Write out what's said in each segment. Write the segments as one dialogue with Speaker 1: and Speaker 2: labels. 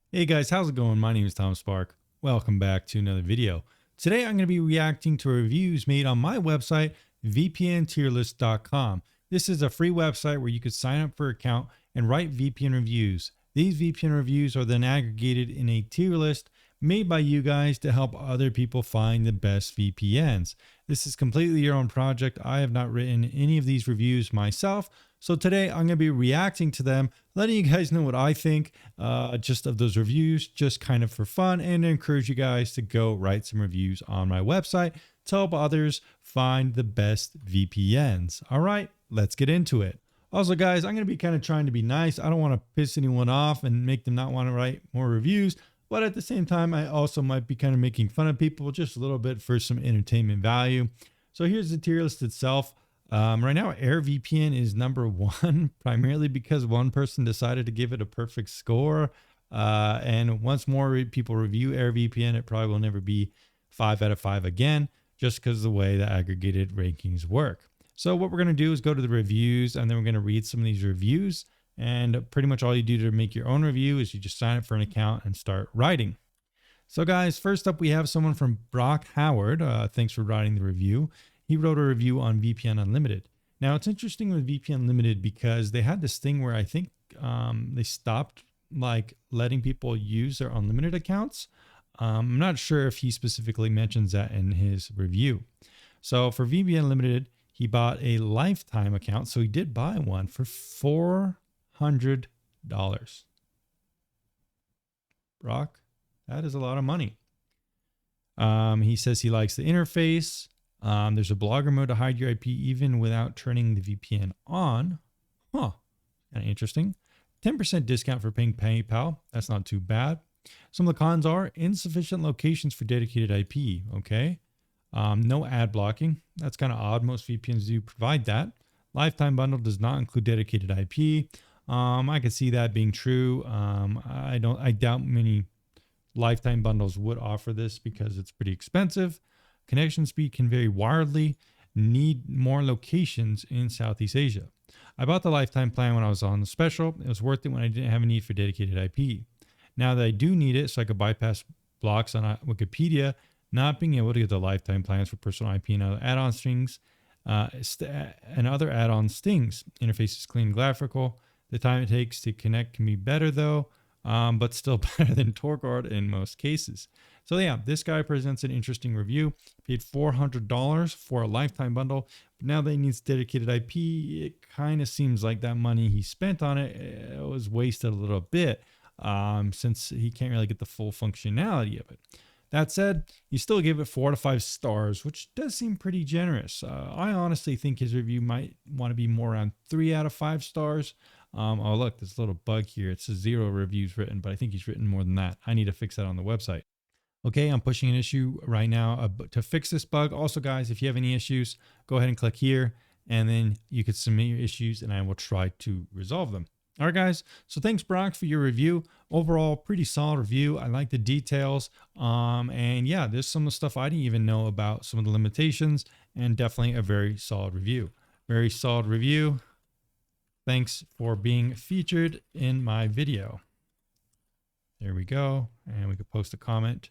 Speaker 1: Hey guys, how's it going? My name is Tom Spark. Welcome back to another video. Today I'm going to be reacting to reviews made on my website, vpntierlist.com. This is a free website where you could sign up for an account and write VPN reviews. These VPN reviews are then aggregated in a tier list made by you guys to help other people find the best VPNs. This is completely your own project. I have not written any of these reviews myself. So today I'm going to be reacting to them, letting you guys know what I think just of those reviews, just kind of for fun, and encourage you guys to go write some reviews on my website to help others find the best VPNs. All right, let's get into it. Also, guys, I'm going to be kind of trying to be nice. I don't want to piss anyone off and make them not want to write more reviews. But at the same time, I also might be kind of making fun of people just a little bit for some entertainment value. So here's the tier list itself. Right now, AirVPN is number one, primarily because one person decided to give it a perfect score. And once more people review AirVPN, it probably will never be 5 out of 5 again, just because of the way the aggregated rankings work. So what we're going to do is go to the reviews, and then we're going to read some of these reviews. And pretty much all you do to make your own review is you just sign up for an account and start writing. So guys, first up, we have someone from Brock Howard. Thanks for writing the review. He wrote a review on VPN Unlimited. Now, it's interesting with VPN Unlimited because they had this thing where I think they stopped like letting people use their unlimited accounts. I'm not sure if he specifically mentions that in his review. So for VPN Unlimited, he bought a lifetime account. So he did buy one for $400. Brock, that is a lot of money. He says he likes the interface. There's a blogger mode to hide your IP even without turning the VPN on. Huh, kind of interesting. 10% discount for paying PayPal. That's not too bad. Some of the cons are insufficient locations for dedicated IP. Okay. No ad blocking. That's kind of odd. Most VPNs do provide that. Lifetime bundle does not include dedicated IP. I could see that being true. I doubt many lifetime bundles would offer this because it's pretty expensive. Connection speed can vary wildly. Need more locations in Southeast Asia. I bought the lifetime plan when I was on the special. It was worth it when I didn't have a need for dedicated IP. Now that I do need it, so I could bypass blocks on Wikipedia, not being able to get the lifetime plans for personal IP and other add-on strings, and other add-on stings. Interface is clean and graphical. The time it takes to connect can be better though, but still better than TorGuard in most cases. So yeah, this guy presents an interesting review. Paid $400 for a lifetime bundle, but now that he needs dedicated IP, it kind of seems like that money he spent on it was wasted a little bit, since he can't really get the full functionality of it. That said, he still gave it 4 to 5 stars, which does seem pretty generous. I honestly think his review might want to be more around 3 out of 5 stars. Oh look, this little bug here. It says 0 reviews written, but I think he's written more than that. I need to fix that on the website. Okay, I'm pushing an issue right now to fix this bug. Also, guys, if you have any issues, go ahead and click here, and then you could submit your issues, and I will try to resolve them. All right, guys. So thanks, Brock, for your review. Overall, pretty solid review. I like the details. And yeah, there's some of the stuff I didn't even know about, some of the limitations, and definitely a very solid review. Very solid review. Thanks for being featured in my video. There we go. And we could post a comment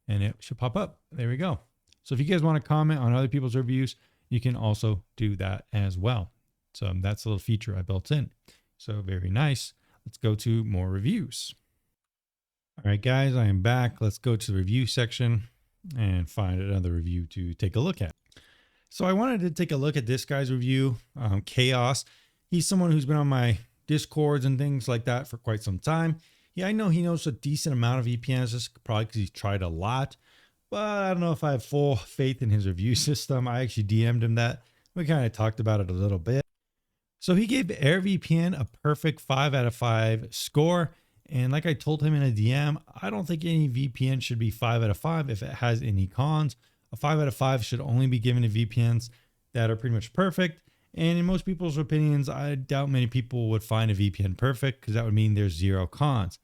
Speaker 1: and it should pop up. There we go. So if you guys want to comment on other people's reviews, you can also do that as well. So that's a little feature I built in. So very nice. Let's go to more reviews. All right, guys, I am back. Let's go to the review section and find another review to take a look at. So I wanted to take a look at this guy's review, Chaos. He's someone who's been on my Discords and things like that for quite some time. Yeah, I know he knows a decent amount of VPNs, just probably because he's tried a lot. But I don't know if I have full faith in his review system. I actually DM'd him that. We kind of talked about it a little bit. So he gave AirVPN a perfect 5 out of 5 score. And like I told him in a DM, I don't think any VPN should be 5 out of 5 if it has any cons. A 5 out of 5 should only be given to VPNs that are pretty much perfect. And in most people's opinions, I doubt many people would find a VPN perfect because that would mean there's 0 cons.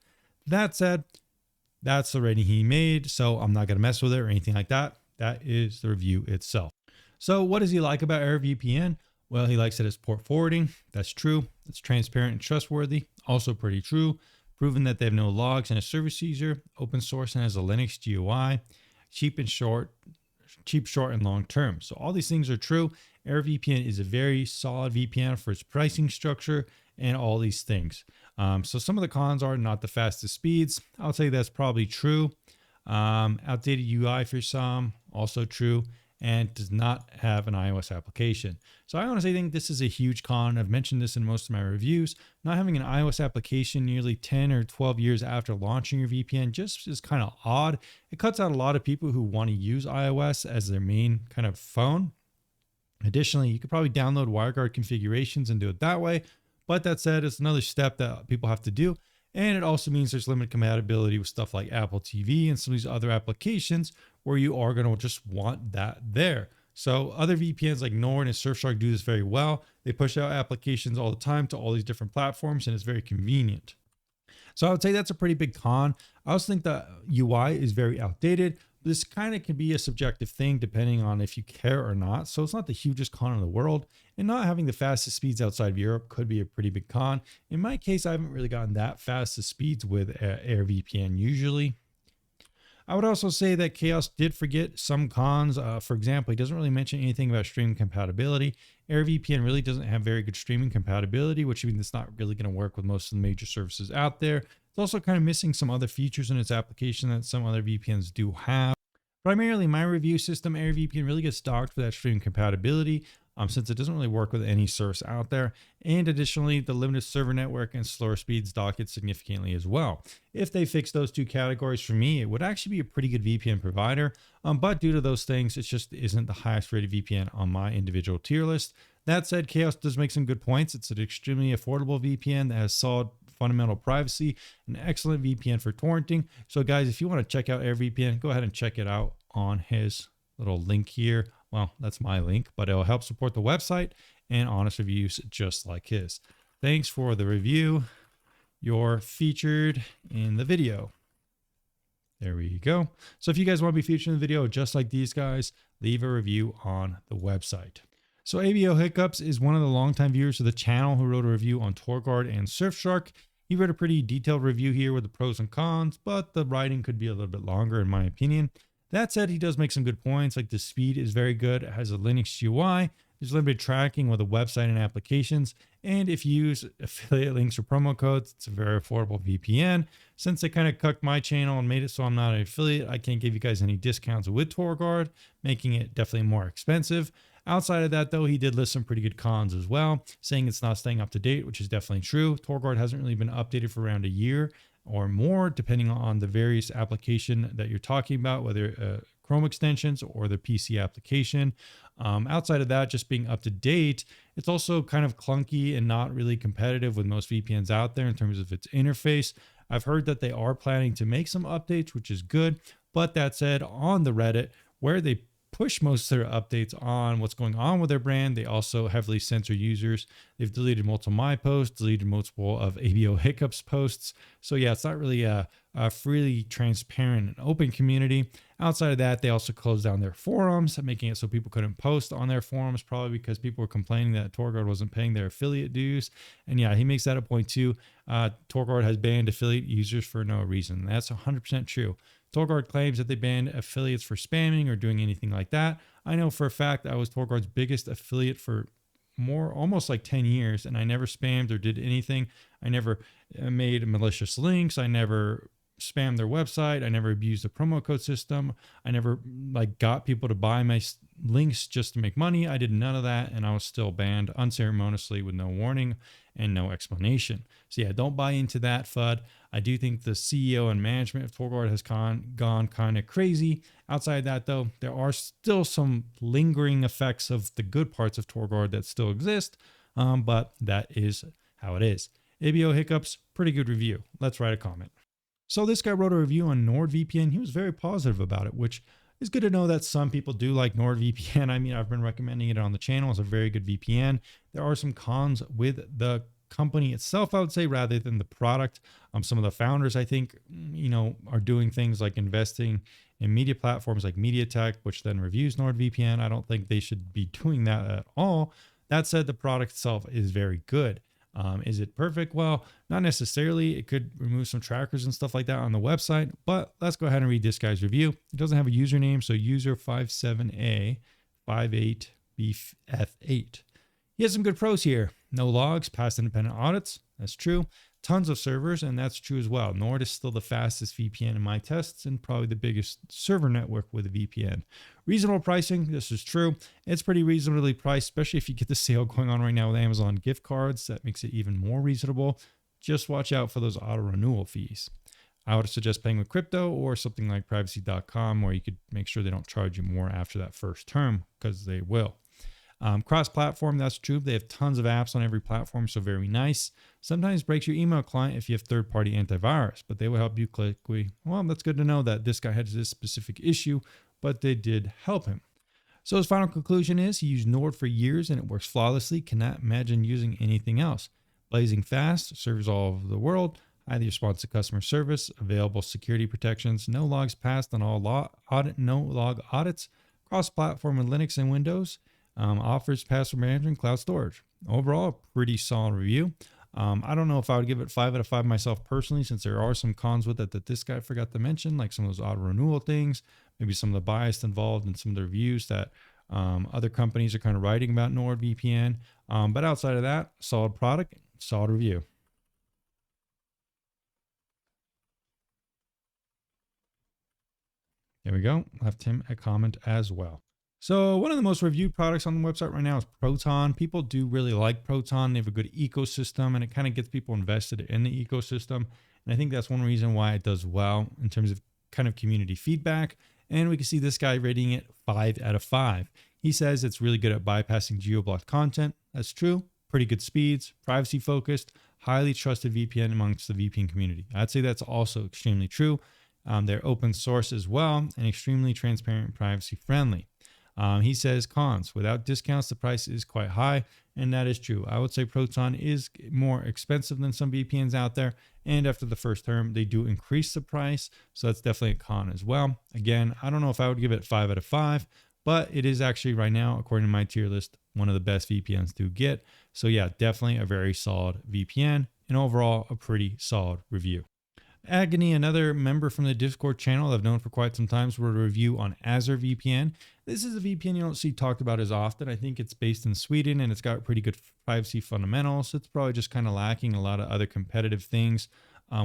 Speaker 1: That said, that's the rating he made, so I'm not going to mess with it or anything like that. That is the review itself. So what does he like about AirVPN? Well, he likes that it's port forwarding. That's true. It's transparent and trustworthy. Also pretty true. proven that they have no logs and a service user, open source and has a Linux GUI, cheap, short, and long term. So all these things are true. AirVPN is a very solid VPN for its pricing structure and all these things. So some of the cons are not the fastest speeds. I'll say that's probably true. Outdated UI for some, also true, and does not have an iOS application. So I honestly think this is a huge con. I've mentioned this in most of my reviews. Not having an iOS application nearly 10 or 12 years after launching your VPN just is kind of odd. It cuts out a lot of people who want to use iOS as their main kind of phone. Additionally, you could probably download WireGuard configurations and do it that way. But that said, it's another step that people have to do. And it also means there's limited compatibility with stuff like Apple TV and some of these other applications where you are going to just want that there. So other VPNs like Nord and Surfshark do this very well. They push out applications all the time to all these different platforms, and it's very convenient. So I would say that's a pretty big con. I also think the UI is very outdated. This kind of can be a subjective thing depending on if you care or not. So it's not the hugest con in the world. And not having the fastest speeds outside of Europe could be a pretty big con. In my case, I haven't really gotten that fastest speeds with AirVPN usually. I would also say that Chaos did forget some cons. For example, he doesn't really mention anything about streaming compatibility. AirVPN really doesn't have very good streaming compatibility, which means it's not really going to work with most of the major services out there. It's also kind of missing some other features in its application that some other VPNs do have. Primarily, my review system, AirVPN, really gets docked for that streaming compatibility since it doesn't really work with any service out there. And additionally, the limited server network and slower speeds dock it significantly as well. If they fix those two categories for me, it would actually be a pretty good VPN provider. But due to those things, it just isn't the highest rated VPN on my individual tier list. That said, Chaos does make some good points. It's an extremely affordable VPN that has solid fundamental privacy, an excellent VPN for torrenting. So guys, if you want to check out AirVPN, go ahead and check it out on his little link here. Well, that's my link, but it'll help support the website and honest reviews just like his. Thanks for the review. You're featured in the video. There we go. So if you guys want to be featured in the video just like these guys, leave a review on the website. So ABO Hiccups is one of the longtime viewers of the channel who wrote a review on TorGuard and Surfshark. He wrote a pretty detailed review here with the pros and cons, but the writing could be a little bit longer in my opinion. That said, he does make some good points, like the speed is very good. It has a Linux GUI. There's limited tracking with a website and applications. And if you use affiliate links or promo codes, it's a very affordable VPN. Since they kind of cucked my channel and made it so I'm not an affiliate, I can't give you guys any discounts with TorGuard, making it definitely more expensive. Outside of that, though, he did list some pretty good cons as well, saying it's not staying up to date, which is definitely true. TorGuard hasn't really been updated for around a year or more, depending on the various application that you're talking about, whether Chrome extensions or the PC application. Outside of that, just being up to date, it's also kind of clunky and not really competitive with most VPNs out there in terms of its interface. I've heard that they are planning to make some updates, which is good. But that said, on the Reddit, where they push most of their updates on what's going on with their brand, they also heavily censor users. They've deleted multiple my posts, deleted multiple of ABO Hiccups posts. So yeah, it's not really a freely transparent and open community. Outside of that, they also closed down their forums, making it so people couldn't post on their forums, probably because people were complaining that TorGuard wasn't paying their affiliate dues. And yeah, he makes that a point too. TorGuard has banned affiliate users for no reason. That's 100% true. TorGuard claims that they banned affiliates for spamming or doing anything like that. I know for a fact I was TorGuard's biggest affiliate for almost like 10 years, and I never spammed or did anything. I never made malicious links. I never spammed their website. I never abused the promo code system. I never got people to buy my links just to make money. I did none of that, and I was still banned unceremoniously with no warning and no explanation. So yeah, don't buy into that FUD. I do think the CEO and management of TorGuard has gone kind of crazy. Outside that though, there are still some lingering effects of the good parts of TorGuard that still exist, but that is how it is. ABO Hiccups, pretty good review. Let's write a comment. So this guy wrote a review on NordVPN. He was very positive about it, which is good to know that some people do like NordVPN. I mean, I've been recommending it on the channel. It's a very good VPN. There are some cons with the company itself, I would say, rather than the product. Some of the founders, I think, are doing things like investing in media platforms like MediaTek, which then reviews NordVPN. I don't think they should be doing that at all. That said, the product itself is very good. Is it perfect? Well, not necessarily. It could remove some trackers and stuff like that on the website, but let's go ahead and read this guy's review. It doesn't have a username, so user 57A58BF8. He has some good pros here. No logs, past independent audits. That's true. Tons of servers, and that's true as well. Nord is still the fastest VPN in my tests and probably the biggest server network with a VPN. Reasonable pricing, this is true. It's pretty reasonably priced, especially if you get the sale going on right now with Amazon gift cards. That makes it even more reasonable. Just watch out for those auto renewal fees. I would suggest paying with crypto or something like privacy.com, where you could make sure they don't charge you more after that first term, because they will. Cross-platform, that's true. They have tons of apps on every platform, so very nice. Sometimes breaks your email client if you have third-party antivirus, but they will help you quickly. Well, that's good to know that this guy had this specific issue, but they did help him. So his final conclusion is he used Nord for years and it works flawlessly. Cannot imagine using anything else. Blazing fast, serves all over the world, highly responsive customer service, available security protections, no logs passed on all no log audits, cross-platform with Linux and Windows. Offers password management, cloud storage. Overall, pretty solid review. I don't know if I would give it 5 out of 5 myself personally, since there are some cons with it that this guy forgot to mention, like some of those auto renewal things, maybe some of the bias involved in some of the reviews that other companies are kind of writing about NordVPN. But outside of that, solid product, solid review. There we go. Left him a comment as well. So one of the most reviewed products on the website right now is Proton. People do really like Proton. They have a good ecosystem, and it kind of gets people invested in the ecosystem. And I think that's one reason why it does well in terms of kind of community feedback. And we can see this guy rating it 5 out of 5. He says it's really good at bypassing geo-blocked content. That's true. Pretty good speeds, privacy focused, highly trusted VPN amongst the VPN community. I'd say that's also extremely true. They're open source as well and extremely transparent and privacy friendly. He says cons. Without discounts, the price is quite high, and that is true. I would say Proton is more expensive than some VPNs out there, and after the first term, they do increase the price, so that's definitely a con as well. Again, I don't know if I would give it 5 out of 5, but it is actually right now, according to my tier list, one of the best VPNs to get. So yeah, definitely a very solid VPN, and overall, a pretty solid review. Agony, another member from the Discord channel I've known for quite some time, wrote a review on AzireVPN. This is a VPN you don't see talked about as often. I think it's based in Sweden and it's got pretty good privacy fundamentals. It's probably just kind of lacking a lot of other competitive things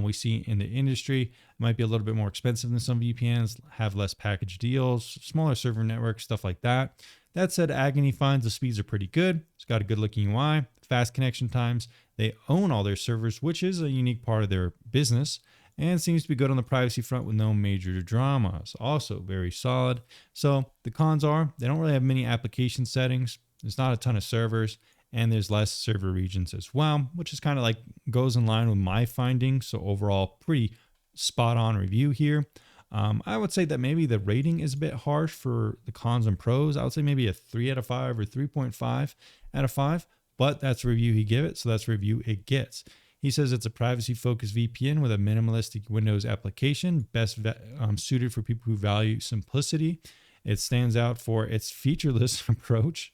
Speaker 1: we see in the industry. It might be a little bit more expensive than some VPNs, have less package deals, smaller server networks, stuff like that. That said, Agony finds the speeds are pretty good. It's got a good looking UI, fast connection times. They own all their servers, which is a unique part of their business, and seems to be good on the privacy front with no major dramas. Also very solid. So the cons are they don't really have many application settings. There's not a ton of servers, and there's less server regions as well, which is kind of like goes in line with my findings. So overall, pretty spot on review here. I would say that maybe the rating is a bit harsh for the cons and pros. I would say maybe a 3 out of 5 or 3.5 out of 5, but that's a review he gave it. So that's a review it gets. He says it's a privacy-focused VPN with a minimalistic Windows application, best suited for people who value simplicity. It stands out for its featureless approach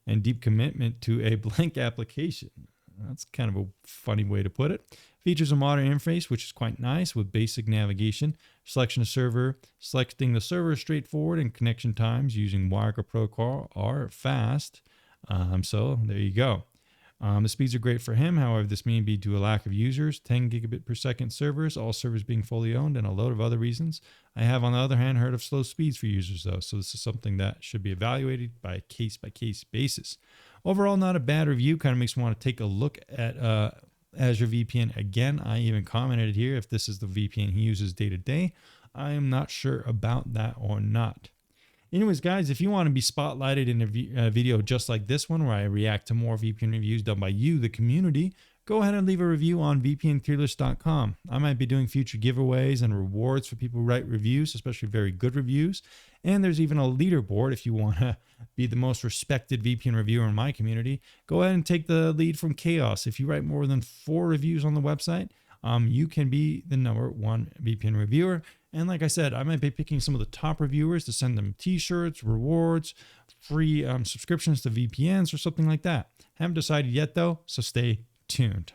Speaker 1: and deep commitment to a blank application. That's kind of a funny way to put it. Features a modern interface, which is quite nice with basic navigation, selection of server, selecting the server is straightforward, and connection times using Wirecard protocol are fast. So there you go. The speeds are great for him. However, this may be due to a lack of users, 10 gigabit per second servers, all servers being fully owned, and a load of other reasons. I have, on the other hand, heard of slow speeds for users, though. So this is something that should be evaluated by a case-by-case basis. Overall, not a bad review. Kind of makes me want to take a look at AzireVPN again. I even commented here if this is the VPN he uses day to day. I am not sure about that or not. Anyways, guys, if you want to be spotlighted in a video just like this one, where I react to more VPN reviews done by you, the community, go ahead and leave a review on vpnierlist.com. I might be doing future giveaways and rewards for people who write reviews, especially very good reviews. And there's even a leaderboard if you want to be the most respected VPN reviewer in my community. Go ahead and take the lead from Chaos. If you write more than 4 reviews on the website, you can be the #1 VPN reviewer. And like I said, I might be picking some of the top reviewers to send them t-shirts, rewards, free subscriptions to VPNs or something like that. Haven't decided yet though, so stay tuned.